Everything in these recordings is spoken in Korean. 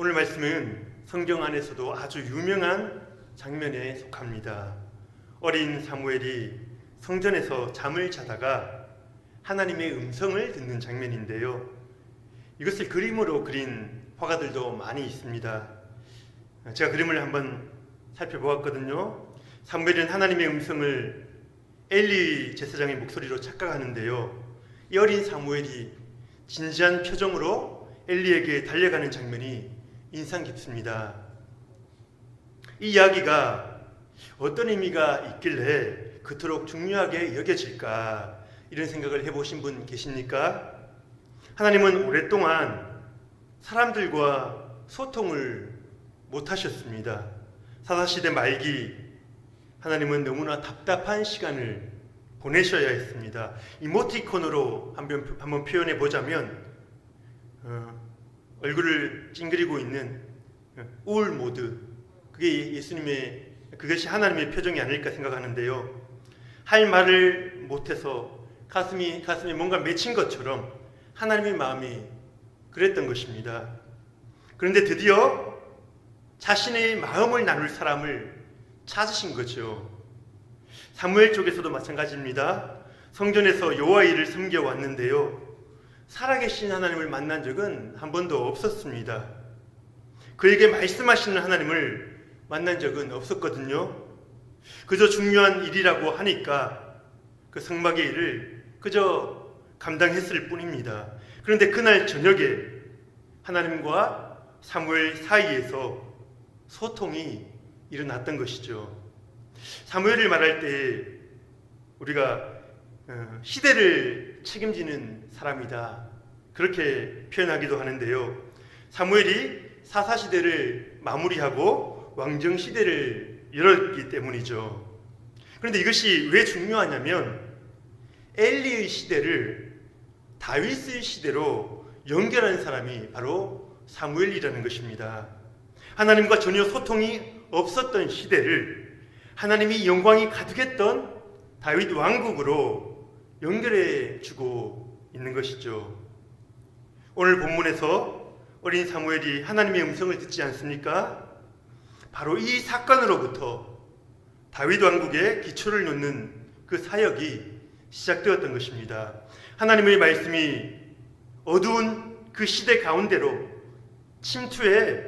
오늘 말씀은 성경 안에서도 아주 유명한 장면에 속합니다. 어린 사무엘이 성전에서 잠을 자다가 하나님의 음성을 듣는 장면인데요. 이것을 그림으로 그린 화가들도 많이 있습니다. 제가 그림을 한번 살펴보았거든요. 사무엘은 하나님의 음성을 엘리 제사장의 목소리로 착각하는데요. 이 어린 사무엘이 진지한 표정으로 엘리에게 달려가는 장면이 인상 깊습니다. 이 이야기가 어떤 의미가 있길래 그토록 중요하게 여겨질까, 이런 생각을 해보신 분 계십니까? 하나님은 오랫동안 사람들과 소통을 못하셨습니다. 사사시대 말기 하나님은 너무나 답답한 시간을 보내셔야 했습니다. 이모티콘으로 한번 표현해 보자면 얼굴을 찡그리고 있는 우울 모드, 그것이 하나님의 표정이 아닐까 생각하는데요. 할 말을 못해서 가슴에 뭔가 맺힌 것처럼 하나님의 마음이 그랬던 것입니다. 그런데 드디어 자신의 마음을 나눌 사람을 찾으신 거죠. 사무엘 쪽에서도 마찬가지입니다. 성전에서 여호와의 일을 섬겨왔는데요. 살아계신 하나님을 만난 적은 한 번도 없었습니다. 그에게 말씀하시는 하나님을 만난 적은 없었거든요. 그저 중요한 일이라고 하니까 그 성막의 일을 그저 감당했을 뿐입니다. 그런데 그날 저녁에 하나님과 사무엘 사이에서 소통이 일어났던 것이죠. 사무엘을 말할 때 우리가 시대를 책임지는 사람이다, 그렇게 표현하기도 하는데요. 사무엘이 사사시대를 마무리하고 왕정시대를 열었기 때문이죠. 그런데 이것이 왜 중요하냐면 엘리의 시대를 다윗의 시대로 연결한 사람이 바로 사무엘이라는 것입니다. 하나님과 전혀 소통이 없었던 시대를 하나님이 영광이 가득했던 다윗 왕국으로 연결해 주고 있는 것이죠. 오늘 본문에서 어린 사무엘이 하나님의 음성을 듣지 않습니까? 바로 이 사건으로부터 다윗 왕국의 기초를 놓는 그 사역이 시작되었던 것입니다. 하나님의 말씀이 어두운 그 시대 가운데로 침투해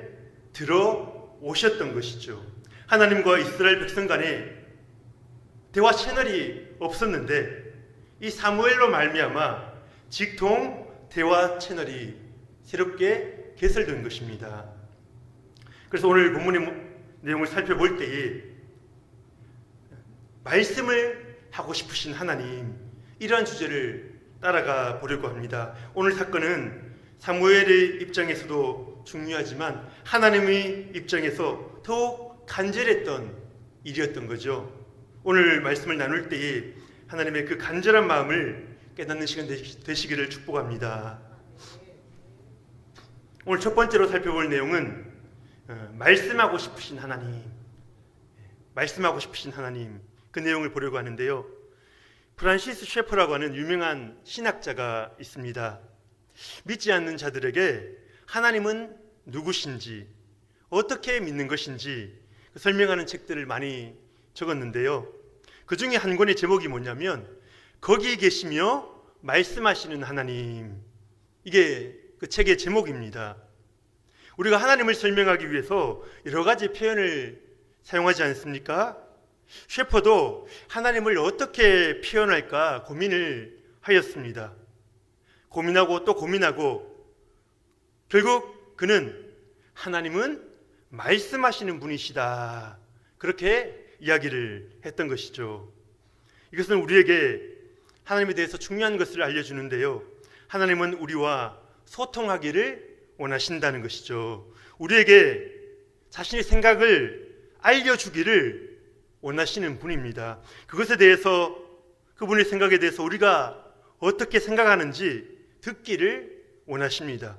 들어오셨던 것이죠. 하나님과 이스라엘 백성 간에 대화 채널이 없었는데 이 사무엘로 말미암아 직통 대화 채널이 새롭게 개설된 것입니다. 그래서 오늘 본문의 내용을 살펴볼 때에 말씀을 하고 싶으신 하나님, 이러한 주제를 따라가 보려고 합니다. 오늘 사건은 사무엘의 입장에서도 중요하지만 하나님의 입장에서 더욱 간절했던 일이었던 거죠. 오늘 말씀을 나눌 때에 하나님의 그 간절한 마음을 깨닫는 시간 되시기를 축복합니다. 오늘 첫 번째로 살펴볼 내용은 말씀하고 싶으신 하나님, 그 내용을 보려고 하는데요. 프란시스 셰퍼라고 하는 유명한 신학자가 있습니다. 믿지 않는 자들에게 하나님은 누구신지, 어떻게 믿는 것인지 설명하는 책들을 많이 적었는데요. 그 중에 한 권의 제목이 뭐냐면 거기 계시며 말씀하시는 하나님, 이게 그 책의 제목입니다. 우리가 하나님을 설명하기 위해서 여러 가지 표현을 사용하지 않습니까? 셰퍼도 하나님을 어떻게 표현할까 고민을 하였습니다. 고민하고 또 고민하고 결국 그는 하나님은 말씀하시는 분이시다, 그렇게 이야기를 했던 것이죠. 이것은 우리에게 하나님에 대해서 중요한 것을 알려주는데요. 하나님은 우리와 소통하기를 원하신다는 것이죠. 우리에게 자신의 생각을 알려주기를 원하시는 분입니다. 그것에 대해서, 그분의 생각에 대해서 우리가 어떻게 생각하는지 듣기를 원하십니다.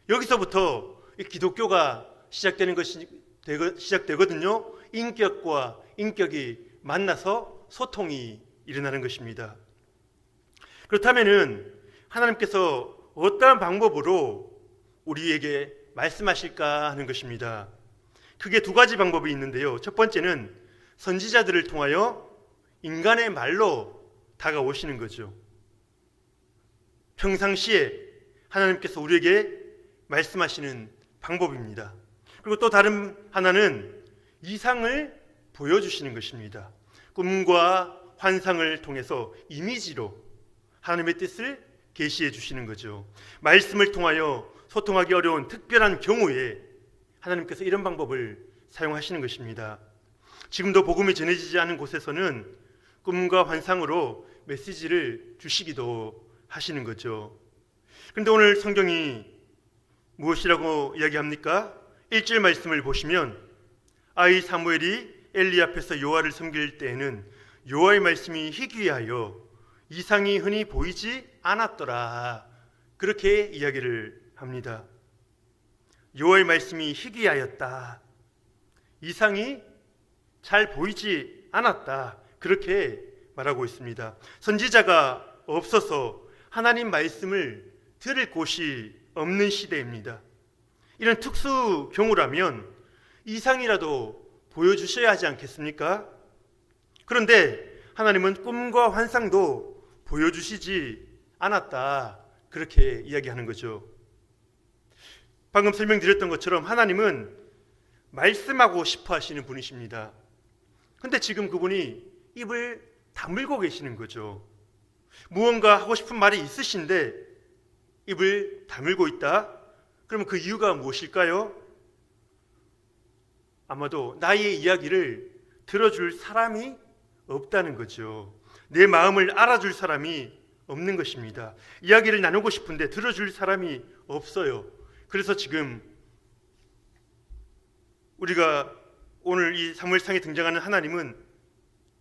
여기서부터 기독교가 시작되거든요. 인격과 인격이 만나서 소통이 일어나는 것입니다. 그렇다면은 하나님께서 어떠한 방법으로 우리에게 말씀하실까 하는 것입니다. 크게 두 가지 방법이 있는데요. 첫 번째는 선지자들을 통하여 인간의 말로 다가오시는 거죠. 평상시에 하나님께서 우리에게 말씀하시는 방법입니다. 그리고 또 다른 하나는 이상을 보여주시는 것입니다. 꿈과 환상을 통해서 이미지로 하나님의 뜻을 계시해 주시는 거죠. 말씀을 통하여 소통하기 어려운 특별한 경우에 하나님께서 이런 방법을 사용하시는 것입니다. 지금도 복음이 전해지지 않은 곳에서는 꿈과 환상으로 메시지를 주시기도 하시는 거죠. 그런데 오늘 성경이 무엇이라고 이야기합니까? 1절 말씀을 보시면 아이 사무엘이 엘리 앞에서 여호와를 섬길 때에는 여호와의 말씀이 희귀하여 이상이 흔히 보이지 않았더라. 그렇게 이야기를 합니다. 여호와의 말씀이 희귀하였다. 이상이 잘 보이지 않았다. 그렇게 말하고 있습니다. 선지자가 없어서 하나님 말씀을 들을 곳이 없는 시대입니다. 이런 특수 경우라면 이상이라도 보여주셔야 하지 않겠습니까? 그런데 하나님은 꿈과 환상도 보여주시지 않았다. 그렇게 이야기하는 거죠. 방금 설명드렸던 것처럼 하나님은 말씀하고 싶어 하시는 분이십니다. 근데 지금 그분이 입을 다물고 계시는 거죠. 무언가 하고 싶은 말이 있으신데 입을 다물고 있다? 그러면 그 이유가 무엇일까요? 아마도 나의 이야기를 들어줄 사람이 없다는 거죠. 내 마음을 알아줄 사람이 없는 것입니다. 이야기를 나누고 싶은데 들어줄 사람이 없어요. 그래서 지금 우리가 오늘 이 사무엘상에 등장하는 하나님은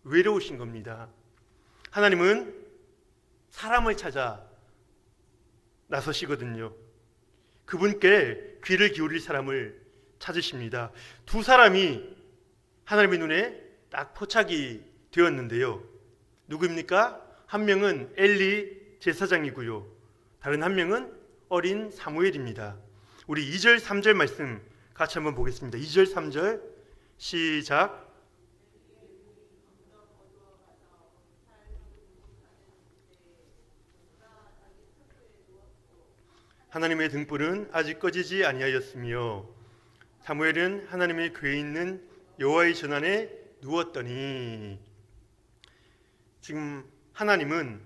외로우신 겁니다. 하나님은 사람을 찾아 나서시거든요. 그분께 귀를 기울일 사람을 찾으십니다. 두 사람이 하나님의 눈에 딱 포착이 되었는데요. 누구입니까? 한 명은 엘리 제사장이고요. 다른 한 명은 어린 사무엘입니다. 우리 2절 3절 말씀 같이 한번 보겠습니다. 2절 3절 시작. 하나님의 등불은 아직 꺼지지 아니하였으며 사무엘은 하나님의 궤에 있는 여호와의 전안에 누웠더니, 지금 하나님은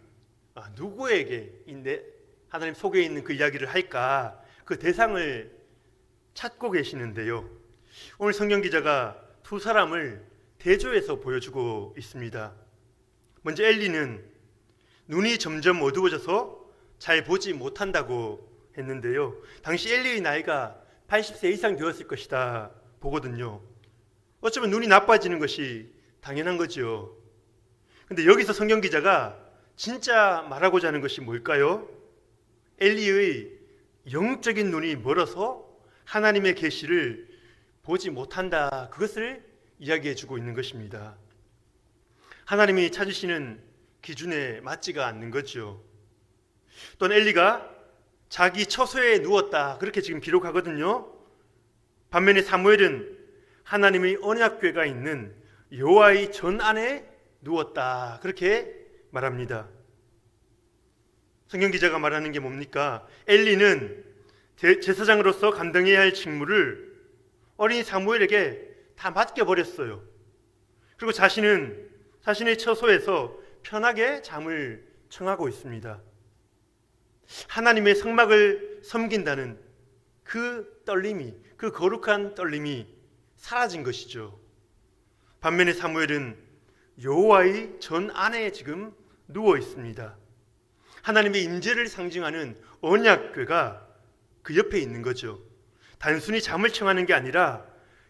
누구에게 하나님 속에 있는 그 이야기를 할까, 그 대상을 찾고 계시는데요. 오늘 성경 기자가 두 사람을 대조해서 보여주고 있습니다. 먼저 엘리는 눈이 점점 어두워져서 잘 보지 못한다고 했는데요. 당시 엘리의 나이가 80세 이상 되었을 것이다 보거든요. 어쩌면 눈이 나빠지는 것이 당연한 거죠. 근데 여기서 성경 기자가 진짜 말하고자 하는 것이 뭘까요? 엘리의 영적인 눈이 멀어서 하나님의 계시를 보지 못한다. 그것을 이야기해 주고 있는 것입니다. 하나님이 찾으시는 기준에 맞지가 않는 거죠. 또는 엘리가 자기 처소에 누웠다. 그렇게 지금 기록하거든요. 반면에 사무엘은 하나님의 언약궤가 있는 여호와의 전 안에 누웠다. 그렇게 말합니다. 성경 기자가 말하는 게 뭡니까? 엘리는 제사장으로서 감당해야 할 직무를 어린 사무엘에게 다 맡겨버렸어요. 그리고 자신은 자신의 처소에서 편하게 잠을 청하고 있습니다. 하나님의 성막을 섬긴다는 그 떨림이, 그 거룩한 떨림이 사라진 것이죠. 반면에 사무엘은 여호와의 전 안에 지금 누워 있습니다. 하나님의 임재를 상징하는 언약궤가 그 옆에 있는 거죠. 단순히 잠을 청하는 게 아니라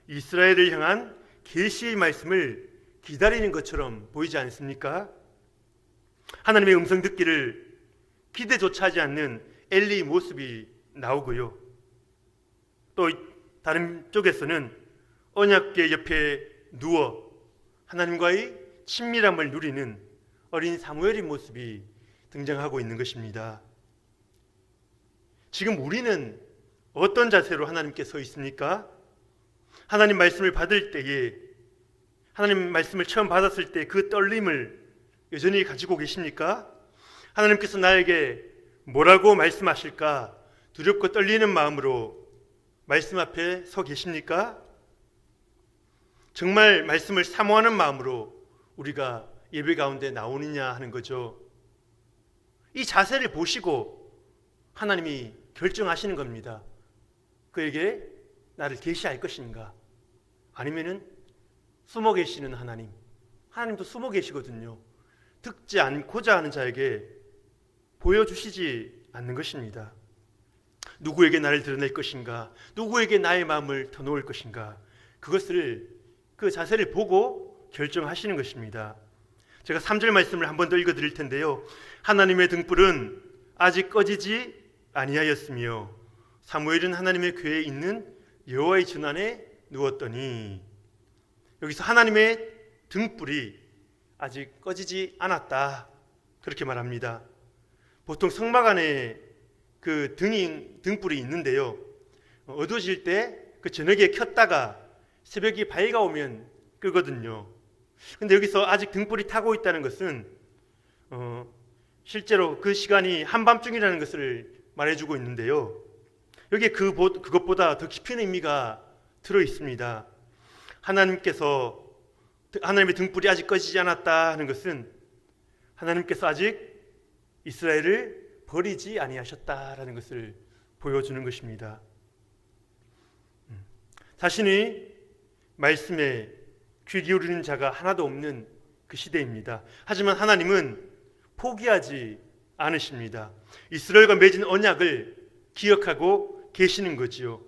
이스라엘을 향한 계시의 말씀을 기다리는 것처럼 보이지 않습니까? 하나님의 음성 듣기를 기대조차 하지 않는 엘리의 모습이 나오고요. 또 다른 쪽에서는 언약궤 옆에 누워 하나님과의 친밀함을 누리는 어린 사무엘의 모습이 등장하고 있는 것입니다. 지금 우리는 어떤 자세로 하나님께 서 있습니까? 하나님 말씀을 받을 때에, 하나님 말씀을 처음 받았을 때 그 떨림을 여전히 가지고 계십니까? 하나님께서 나에게 뭐라고 말씀하실까 두렵고 떨리는 마음으로 말씀 앞에 서 계십니까? 정말 말씀을 사모하는 마음으로 우리가 예배 가운데 나오느냐 하는 거죠. 이 자세를 보시고 하나님이 결정하시는 겁니다. 그에게 나를 계시할 것인가, 아니면은 숨어 계시는 하나님, 하나님도 숨어 계시거든요. 듣지 않고자 하는 자에게 보여주시지 않는 것입니다. 누구에게 나를 드러낼 것인가, 누구에게 나의 마음을 터놓을 것인가, 그것을, 그 자세를 보고 결정하시는 것입니다. 제가 3절 말씀을 한 번 더 읽어드릴 텐데요. 하나님의 등불은 아직 꺼지지 아니하였으며 사무엘은 하나님의 궤에 있는 여호와의 전안에 누웠더니, 여기서 하나님의 등불이 아직 꺼지지 않았다, 그렇게 말합니다. 보통 성막 안에 그 등불이 있는데요, 어두워질 때 그 저녁에 켰다가 새벽이 밝아오면 끄거든요. 근데 여기서 아직 등불이 타고 있다는 것은 실제로 그 시간이 한밤중이라는 것을 말해주고 있는데요, 여기에 그것보다 더 깊은 의미가 들어 있습니다. 하나님의 등불이 아직 꺼지지 않았다 하는 것은 하나님께서 아직 이스라엘을 버리지 아니하셨다라는 것을 보여주는 것입니다. 자신의 말씀에 귀 기울이는 자가 하나도 없는 그 시대입니다. 하지만 하나님은 포기하지 않으십니다. 이스라엘과 맺은 언약을 기억하고 계시는 거지요.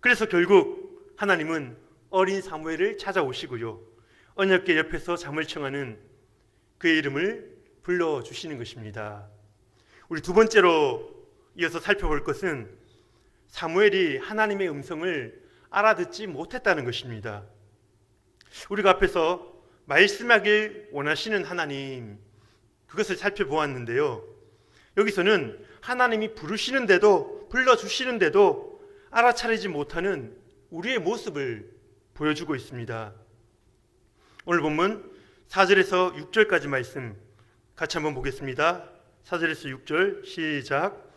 그래서 결국 하나님은 어린 사무엘을 찾아오시고요, 언약궤 옆에서 잠을 청하는 그의 이름을 불러주시는 것입니다. 우리 두 번째로 이어서 살펴볼 것은 사무엘이 하나님의 음성을 알아듣지 못했다는 것입니다. 우리가 앞에서 말씀하길 원하시는 하나님, 그것을 살펴보았는데요, 여기서는 하나님이 부르시는데도, 불러주시는데도 알아차리지 못하는 우리의 모습을 보여주고 있습니다. 오늘 본문 4절에서 6절까지 말씀 같이 한번 보겠습니다. 4절에서 6절 시작.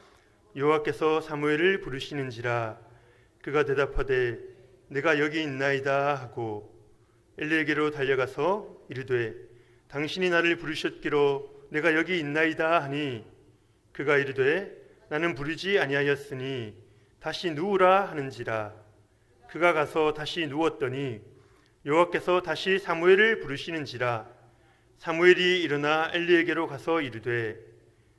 여호와께서 사무엘을 부르시는지라 그가 대답하되 내가 여기 있나이다 하고 엘리에게로 달려가서 이르되 당신이 나를 부르셨기로 내가 여기 있나이다 하니 그가 이르되 나는 부르지 아니하였으니 다시 누우라 하는지라. 그가 가서 다시 누웠더니 여호와께서 다시 사무엘을 부르시는지라. 사무엘이 일어나 엘리에게로 가서 이르되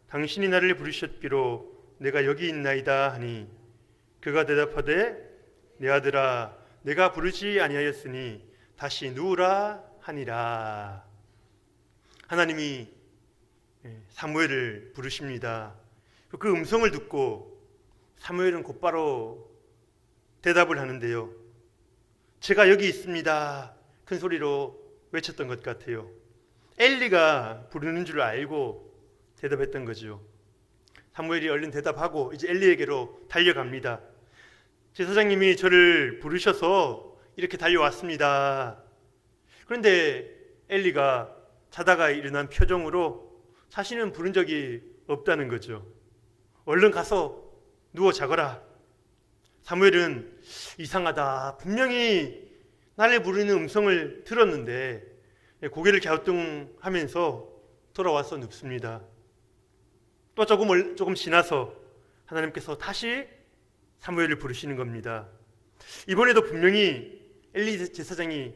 당신이 나를 부르셨기로 내가 여기 있나이다 하니 그가 대답하되 내 아들아 내가 부르지 아니하였으니 다시 누우라 하니라. 하나님이 사무엘을 부르십니다. 그 음성을 듣고 사무엘은 곧바로 대답을 하는데요, 제가 여기 있습니다 큰 소리로 외쳤던 것 같아요. 엘리가 부르는 줄 알고 대답했던 거죠. 사무엘이 얼른 대답하고 이제 엘리에게로 달려갑니다. 제사장님이 저를 부르셔서 이렇게 달려왔습니다. 그런데 엘리가 자다가 일어난 표정으로 자신은 부른 적이 없다는 거죠. 얼른 가서 누워 자거라. 사무엘은 이상하다, 분명히 나를 부르는 음성을 들었는데 고개를 갸우뚱하면서 돌아와서 눕습니다. 또 조금 지나서 하나님께서 다시 사무엘을 부르시는 겁니다. 이번에도 분명히 엘리 제사장이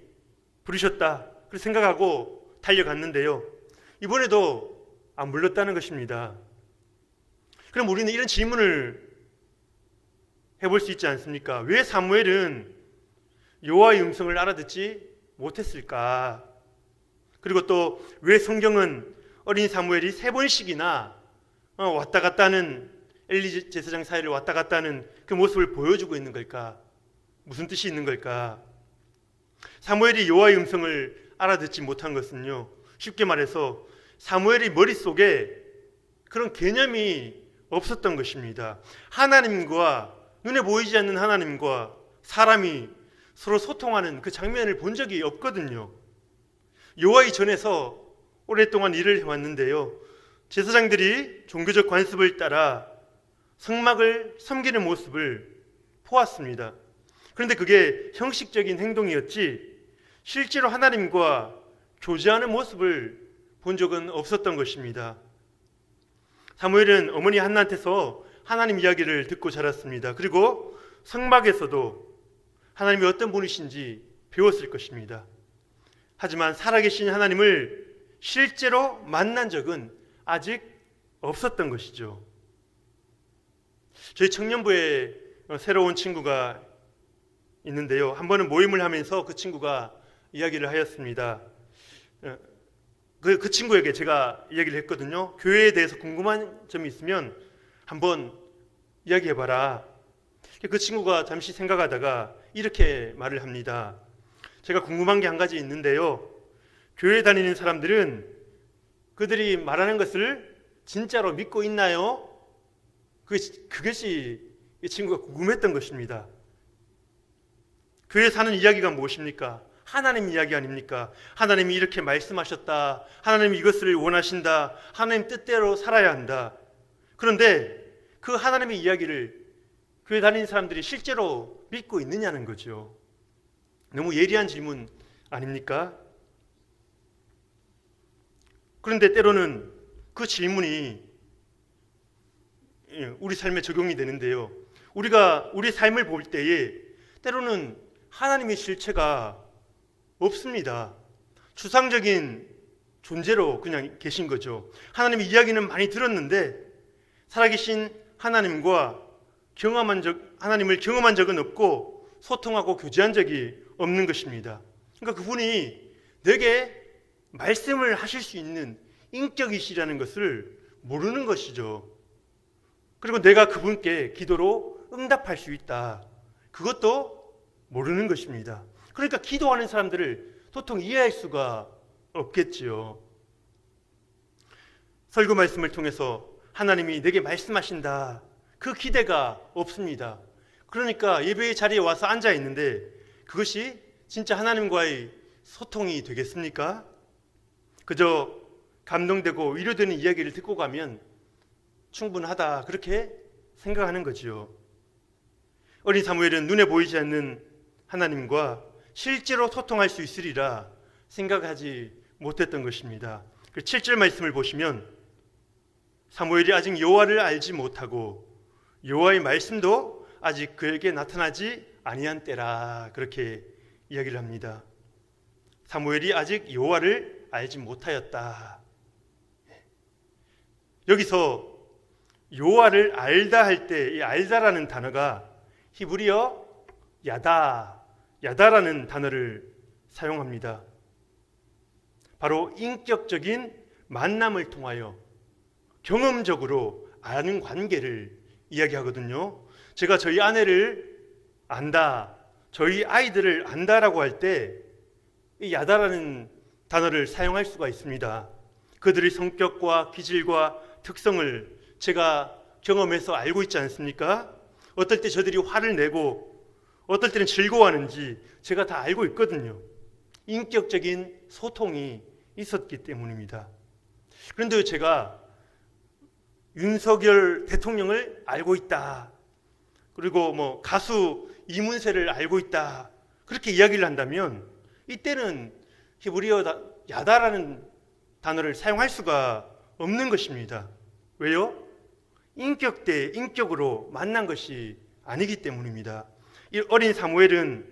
부르셨다 그렇게 생각하고 달려갔는데요, 이번에도 안 불렀다는 것입니다. 그럼 우리는 이런 질문을 해볼 수 있지 않습니까? 왜 사무엘은 여호와의 음성을 알아듣지 못했을까? 그리고 또 왜 성경은 어린 사무엘이 3번씩이나 왔다 갔다 하는, 엘리 제사장 사이를 왔다 갔다 하는 그 모습을 보여주고 있는 걸까? 무슨 뜻이 있는 걸까? 사무엘이 여호와의 음성을 알아듣지 못한 것은요, 쉽게 말해서 사무엘의 머릿속에 그런 개념이 없었던 것입니다. 하나님과는 눈에 보이지 않는 하나님과 사람이 서로 소통하는 그 장면을 본 적이 없거든요. 여호와의 전에서 오랫동안 일을 해왔는데요, 제사장들이 종교적 관습을 따라 성막을 섬기는 모습을 보았습니다. 그런데 그게 형식적인 행동이었지 실제로 하나님과 교제하는 모습을 본 적은 없었던 것입니다. 사무엘은 어머니 한나한테서 하나님 이야기를 듣고 자랐습니다. 그리고 성막에서도 하나님이 어떤 분이신지 배웠을 것입니다. 하지만 살아계신 하나님을 실제로 만난 적은 아직 없었던 것이죠. 저희 청년부에 새로운 친구가 있는데요, 한 번은 모임을 하면서 그 친구가 이야기를 하였습니다. 그 친구에게 제가 이야기를 했거든요. 교회에 대해서 궁금한 점이 있으면 한번 이야기해봐라. 그 친구가 잠시 생각하다가 이렇게 말을 합니다. 제가 궁금한 게 한 가지 있는데요, 교회 다니는 사람들은 그들이 말하는 것을 진짜로 믿고 있나요? 그것이 이 친구가 궁금했던 것입니다. 교회 사는 이야기가 무엇입니까? 하나님 이야기 아닙니까? 하나님이 이렇게 말씀하셨다, 하나님이 이것을 원하신다, 하나님 뜻대로 살아야 한다. 그런데 그 하나님의 이야기를 교회 다니는 사람들이 실제로 믿고 있느냐는 거죠. 너무 예리한 질문 아닙니까? 그런데 때로는 그 질문이 우리 삶에 적용이 되는데요, 우리가 우리 삶을 볼 때에 때로는 하나님의 실체가 없습니다. 추상적인 존재로 그냥 계신 거죠. 하나님의 이야기는 많이 들었는데 살아계신 하나님과 하나님을 경험한 적은 없고 소통하고 교제한 적이 없는 것입니다. 그러니까 그분이 내게 말씀을 하실 수 있는 인격이시라는 것을 모르는 것이죠. 그리고 내가 그분께 기도로 응답할 수 있다, 그것도 모르는 것입니다. 그러니까 기도하는 사람들을 도통 이해할 수가 없겠지요. 설교 말씀을 통해서 하나님이 내게 말씀하신다, 그 기대가 없습니다. 그러니까 예배의 자리에 와서 앉아 있는데 그것이 진짜 하나님과의 소통이 되겠습니까? 그저 감동되고 위로되는 이야기를 듣고 가면 충분하다, 그렇게 생각하는 거지요. 어린 사무엘은 눈에 보이지 않는 하나님과 실제로 소통할 수 있으리라 생각하지 못했던 것입니다. 7절 말씀을 보시면 사무엘이 아직 여호와를 알지 못하고 여호와의 말씀도 아직 그에게 나타나지 아니한 때라, 그렇게 이야기를 합니다. 사무엘이 아직 여호와를 알지 못하였다. 여기서 여호와를 알다 할 때 이 알다라는 단어가 히브리어 야다라는 단어를 사용합니다. 바로 인격적인 만남을 통하여 경험적으로 아는 관계를 이야기하거든요. 제가 저희 아내를 안다, 저희 아이들을 안다라고 할 때 이 야다라는 단어를 사용할 수가 있습니다. 그들의 성격과 기질과 특성을 제가 경험해서 알고 있지 않습니까? 어떨 때 저들이 화를 내고 어떨 때는 즐거워하는지 제가 다 알고 있거든요. 인격적인 소통이 있었기 때문입니다. 그런데 제가 윤석열 대통령을 알고 있다, 그리고 가수 이문세를 알고 있다, 그렇게 이야기를 한다면 이때는 히브리어 야다라는 단어를 사용할 수가 없는 것입니다. 왜요? 인격 대 인격으로 만난 것이 아니기 때문입니다. 이 어린 사무엘은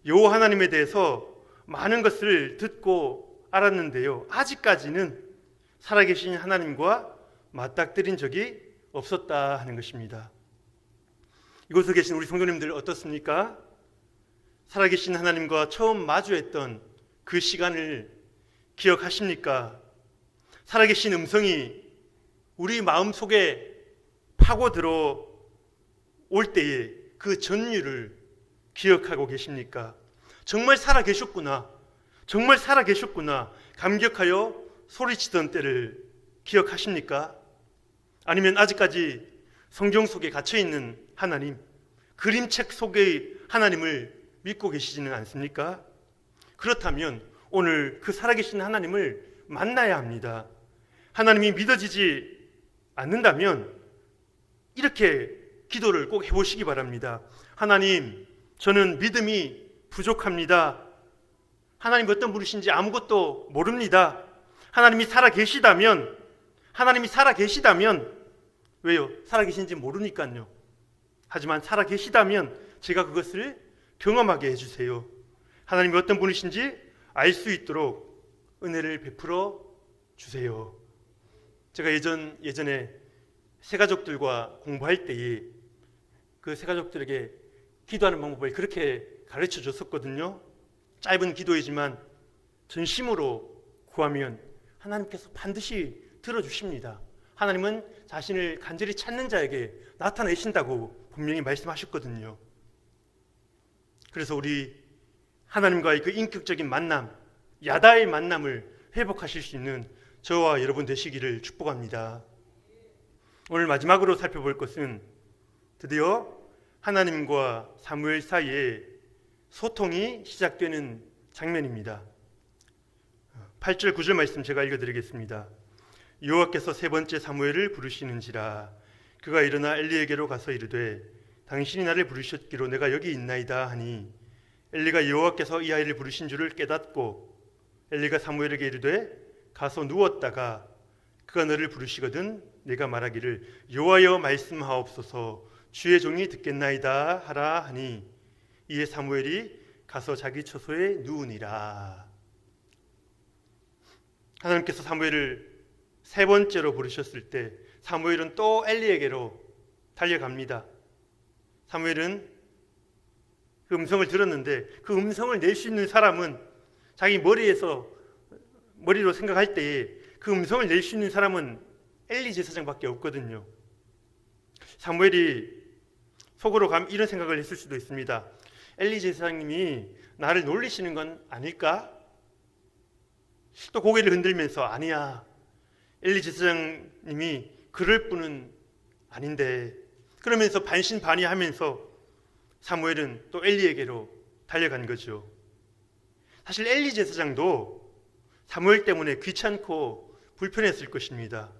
여호와 하나님에 대해서 많은 것을 듣고 알았는데요, 아직까지는 살아계신 하나님과 맞닥뜨린 적이 없었다 하는 것입니다. 이곳에 계신 우리 성도님들 어떻습니까? 살아계신 하나님과 처음 마주했던 그 시간을 기억하십니까? 살아계신 음성이 우리 마음속에 파고 들어올 때에 그 전율을 기억하고 계십니까? 정말 살아계셨구나, 정말 살아계셨구나 감격하여 소리치던 때를 기억하십니까? 아니면 아직까지 성경 속에 갇혀있는 하나님, 그림책 속의 하나님을 믿고 계시지는 않습니까? 그렇다면 오늘 그 살아계신 하나님을 만나야 합니다. 하나님이 믿어지지 않는다면 이렇게 기도를 꼭 해보시기 바랍니다. 하나님, 저는 믿음이 부족합니다. 하나님 어떤 분이신지 아무것도 모릅니다. 하나님이 살아계시다면 왜요? 살아계신지 모르니까요. 하지만 살아계시다면 제가 그것을 경험하게 해주세요. 하나님이 어떤 분이신지 알 수 있도록 은혜를 베풀어 주세요. 제가 예전에 새가족들과 공부할 때에 그 새가족들에게 기도하는 방법을 그렇게 가르쳐 줬었거든요. 짧은 기도이지만 전심으로 구하면 하나님께서 반드시 들어주십니다. 하나님은 자신을 간절히 찾는 자에게 나타내신다고 분명히 말씀하셨거든요. 그래서 우리 하나님과의 그 인격적인 만남, 야다의 만남을 회복하실 수 있는 저와 여러분 되시기를 축복합니다. 오늘 마지막으로 살펴볼 것은 드디어 하나님과 사무엘 사이에 소통이 시작되는 장면입니다. 8절 9절 말씀 제가 읽어드리겠습니다. 여호와께서 세 번째 사무엘을 부르시는지라 그가 일어나 엘리에게로 가서 이르되 당신이 나를 부르셨기로 내가 여기 있나이다 하니 엘리가 여호와께서 이 아이를 부르신 줄을 깨닫고 엘리가 사무엘에게 이르되 가서 누웠다가 그가 너를 부르시거든 내가 말하기를 여호와여 말씀하옵소서 주의 종이 듣겠나이다 하라 하니 이에 사무엘이 가서 자기 처소에 누우니라. 하나님께서 사무엘을 세 번째로 부르셨을 때 사무엘은 또 엘리에게로 달려갑니다. 사무엘은 그 음성을 들었는데 그 음성을 낼 수 있는 사람은 자기 머리로 생각할 때에 그 음성을 낼 수 있는 사람은 엘리 제사장밖에 없거든요. 사무엘이 속으로 이런 생각을 했을 수도 있습니다. 엘리 제사장님이 나를 놀리시는 건 아닐까? 또 고개를 흔들면서 아니야, 엘리 제사장님이 그럴 뿐은 아닌데, 그러면서 반신반의하면서 사무엘은 또 엘리에게로 달려간 거죠. 사실 엘리 제사장도 사무엘 때문에 귀찮고 불편했을 것입니다.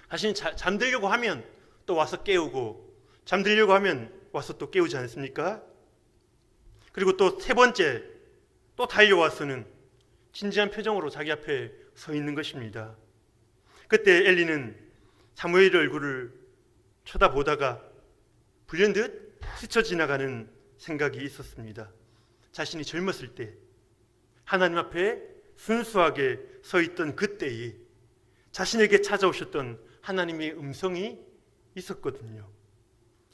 자신이 잠들려고 하면 또 와서 깨우고, 잠들려고 하면 와서 또 깨우지 않습니까? 그리고 또 세 번째 또 달려와서는 진지한 표정으로 자기 앞에 서 있는 것입니다. 그때 엘리는 사무엘의 얼굴을 쳐다보다가 불현듯 스쳐 지나가는 생각이 있었습니다. 자신이 젊었을 때 하나님 앞에 순수하게 서 있던 그때에 자신에게 찾아오셨던 하나님의 음성이 있었거든요.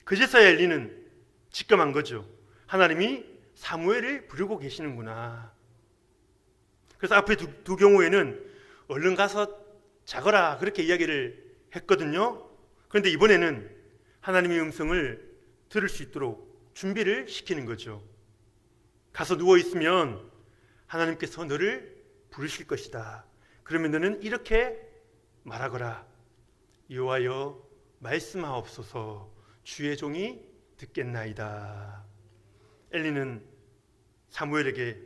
그제서야 엘리는 직감한 거죠. 하나님이 사무엘을 부르고 계시는구나. 그래서 앞에 두 경우에는 얼른 가서 자거라 그렇게 이야기를 했거든요. 그런데 이번에는 하나님의 음성을 들을 수 있도록 준비를 시키는 거죠. 가서 누워 있으면 하나님께서 너를 부르실 것이다. 그러면 너는 이렇게 말하거라. 여호와여 말씀하옵소서 주의 종이 듣겠나이다. 엘리는 사무엘에게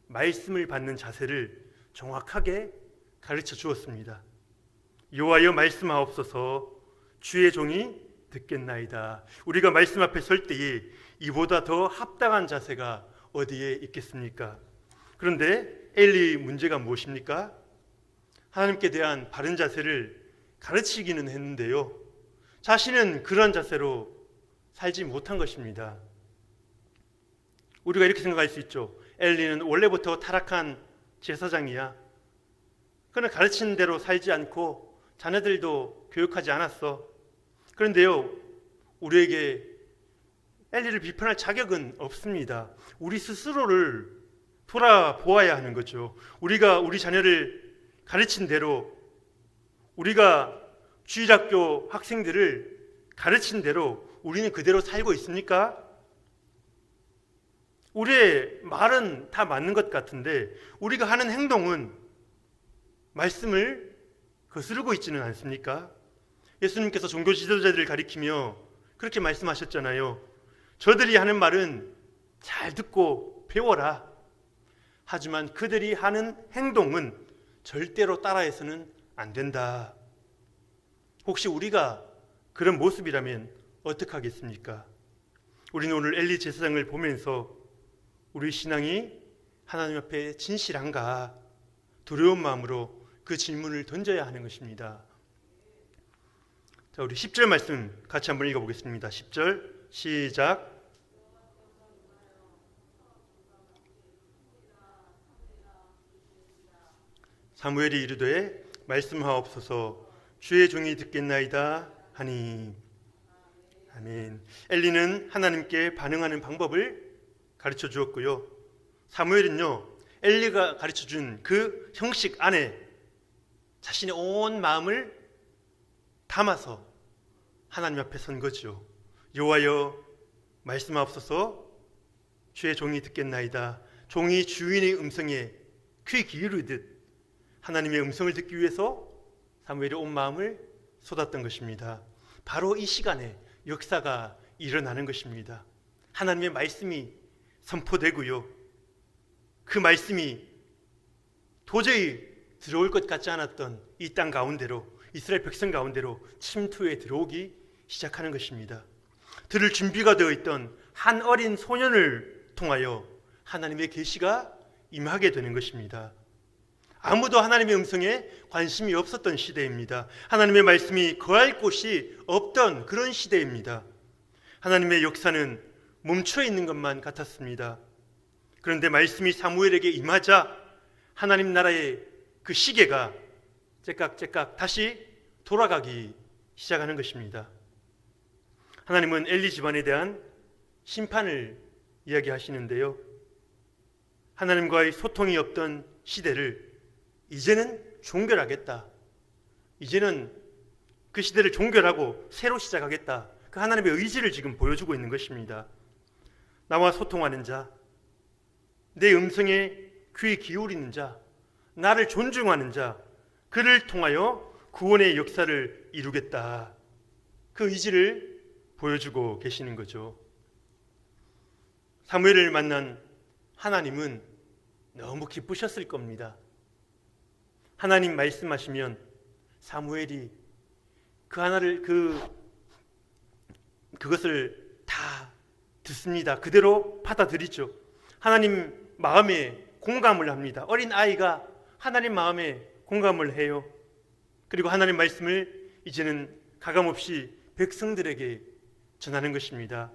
말씀을 받는 자세를 정확하게 가르쳐 주었습니다. 여호와여 말씀하옵소서 주의 종이 듣겠나이다. 우리가 말씀 앞에 설 때에 이보다 더 합당한 자세가 어디에 있겠습니까? 그런데 엘리의 문제가 무엇입니까? 하나님께 대한 바른 자세를 가르치기는 했는데요, 자신은 그런 자세로 살지 못한 것입니다. 우리가 이렇게 생각할 수 있죠. 엘리는 원래부터 타락한 제사장이야. 그는 가르치는 대로 살지 않고 자녀들도 교육하지 않았어. 그런데요, 우리에게 엘리를 비판할 자격은 없습니다. 우리 스스로를 돌아보아야 하는 거죠. 우리가 우리 자녀를 가르친 대로, 우리가 주일학교 학생들을 가르친 대로 우리는 그대로 살고 있습니까? 우리의 말은 다 맞는 것 같은데 우리가 하는 행동은 말씀을 거스르고 있지는 않습니까? 예수님께서 종교 지도자들을 가리키며 그렇게 말씀하셨잖아요. 저들이 하는 말은 잘 듣고 배워라. 하지만 그들이 하는 행동은 절대로 따라해서는 안 된다. 혹시 우리가 그런 모습이라면 어떻게 하겠습니까? 우리는 오늘 엘리 제사장을 보면서 우리 신앙이 하나님 앞에 진실한가 두려운 마음으로 그 질문을 던져야 하는 것입니다. 자, 우리 10절 말씀 같이 한번 읽어보겠습니다. 10절 시작. 사무엘이 이르되 말씀하옵소서 주의 종이 듣겠나이다 하니. 아멘. 엘리는 하나님께 반응하는 방법을 가르쳐 주었고요. 사무엘은요, 엘리가 가르쳐 준 그 형식 안에 자신의 온 마음을 담아서 하나님 앞에 선 거죠. 여호와여 말씀하옵소서 주의 종이 듣겠나이다. 종이 주인의 음성에 귀 기울이듯 하나님의 음성을 듣기 위해서 사무엘이 온 마음을 쏟았던 것입니다. 바로 이 시간에 역사가 일어나는 것입니다. 하나님의 말씀이 선포되고요. 그 말씀이 도저히 들어올 것 같지 않았던 이 땅 가운데로, 이스라엘 백성 가운데로 침투해 들어오기 시작하는 것입니다. 들을 준비가 되어 있던 한 어린 소년을 통하여 하나님의 계시가 임하게 되는 것입니다. 아무도 하나님의 음성에 관심이 없었던 시대입니다. 하나님의 말씀이 거할 곳이 없던 그런 시대입니다. 하나님의 역사는 멈춰 있는 것만 같았습니다. 그런데 말씀이 사무엘에게 임하자 하나님 나라의 그 시계가 째깍째깍 다시 돌아가기 시작하는 것입니다. 하나님은 엘리 집안에 대한 심판을 이야기하시는데요. 하나님과의 소통이 없던 시대를 이제는 종결하겠다. 이제는 그 시대를 종결하고 새로 시작하겠다. 그 하나님의 의지를 지금 보여주고 있는 것입니다. 나와 소통하는 자, 내 음성에 귀 기울이는 자, 나를 존중하는 자, 그를 통하여 구원의 역사를 이루겠다. 그 의지를 보여주고 계시는 거죠. 사무엘을 만난 하나님은 너무 기쁘셨을 겁니다. 하나님 말씀하시면 사무엘이 그것을 다 듣습니다. 그대로 받아들이죠. 하나님 마음에 공감을 합니다. 어린 아이가 하나님 마음에 공감을 해요. 그리고 하나님 말씀을 이제는 가감없이 백성들에게 전하는 것입니다.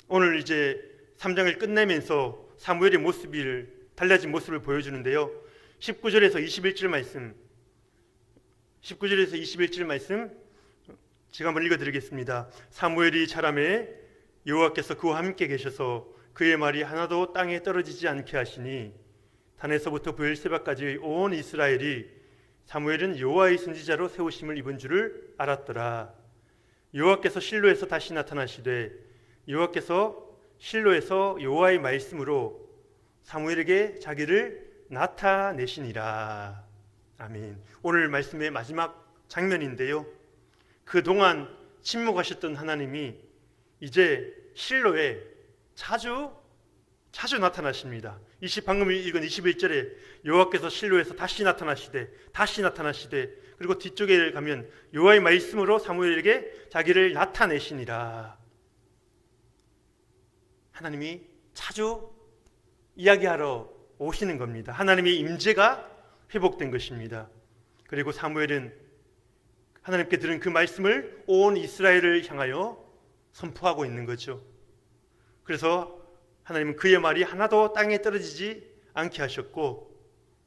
오늘 이제 3장을 끝내면서 사무엘의 달라진 모습을 보여주는데요. 19절에서 21절 말씀, 19절에서 21절 말씀 제가 한번 읽어드리겠습니다. 사무엘이 자라매 여호와께서 그와 함께 계셔서 그의 말이 하나도 땅에 떨어지지 않게 하시니 단에서부터 브엘세바까지의 온 이스라엘이 사무엘은 여호와의 선지자로 세우심을 입은 줄을 알았더라. 여호와께서 실로에서 다시 나타나시되 여호와께서 실로에서 여호와의 말씀으로 사무엘에게 자기를 나타내시니라. 아멘. 오늘 말씀의 마지막 장면인데요. 그동안 침묵하셨던 하나님이 이제 실로에 자주 나타나십니다. 방금 읽은 21절에 여호와께서 실로에서 다시 나타나시되 그리고 뒤쪽에 가면 여호와의 말씀으로 사무엘에게 자기를 나타내시니라. 하나님이 자주 이야기하러 오시는 겁니다. 하나님의 임재가 회복된 것입니다. 그리고 사무엘은 하나님께 들은 그 말씀을 온 이스라엘을 향하여 선포하고 있는 거죠. 그래서 하나님은 그의 말이 하나도 땅에 떨어지지 않게 하셨고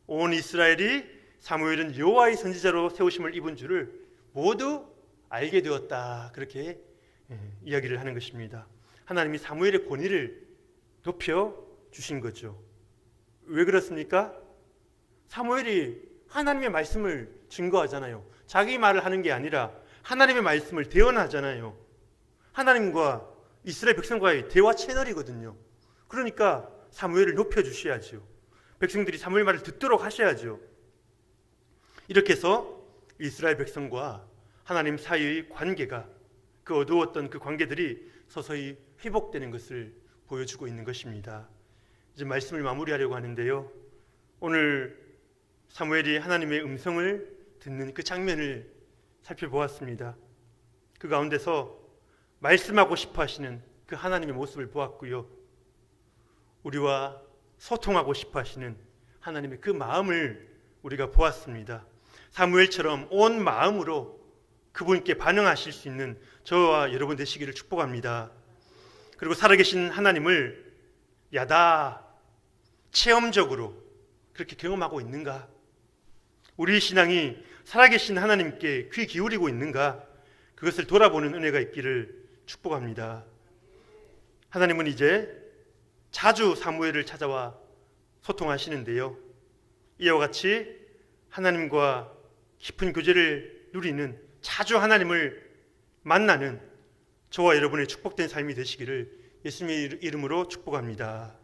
온 이스라엘이 사무엘은 여호와의 선지자로 세우심을 입은 줄을 모두 알게 되었다. 그렇게 이야기를 하는 것입니다. 하나님이 사무엘의 권위를 높여 주신 거죠. 왜 그렇습니까? 사무엘이 하나님의 말씀을 증거하잖아요. 자기 말을 하는 게 아니라 하나님의 말씀을 대언하잖아요. 하나님과 이스라엘 백성과의 대화 채널이거든요. 그러니까 사무엘을 높여주셔야죠. 백성들이 사무엘 말을 듣도록 하셔야죠. 이렇게 해서 이스라엘 백성과 하나님 사이의 관계가, 그 어두웠던 그 관계들이 서서히 회복되는 것을 보여주고 있는 것입니다. 이제 말씀을 마무리하려고 하는데요. 오늘 사무엘이 하나님의 음성을 듣는 그 장면을 살펴보았습니다. 그 가운데서 말씀하고 싶어 하시는 그 하나님의 모습을 보았고요. 우리와 소통하고 싶어 하시는 하나님의 그 마음을 우리가 보았습니다. 사무엘처럼 온 마음으로 그분께 반응하실 수 있는 저와 여러분 되시기를 축복합니다. 그리고 살아계신 하나님을 야다 체험적으로 그렇게 경험하고 있는가? 우리 신앙이 살아계신 하나님께 귀 기울이고 있는가? 그것을 돌아보는 은혜가 있기를 축복합니다. 하나님은 이제 자주 사무엘을 찾아와 소통하시는데요. 이와 같이 하나님과 깊은 교제를 누리는, 자주 하나님을 만나는 저와 여러분의 축복된 삶이 되시기를 예수님의 이름으로 축복합니다.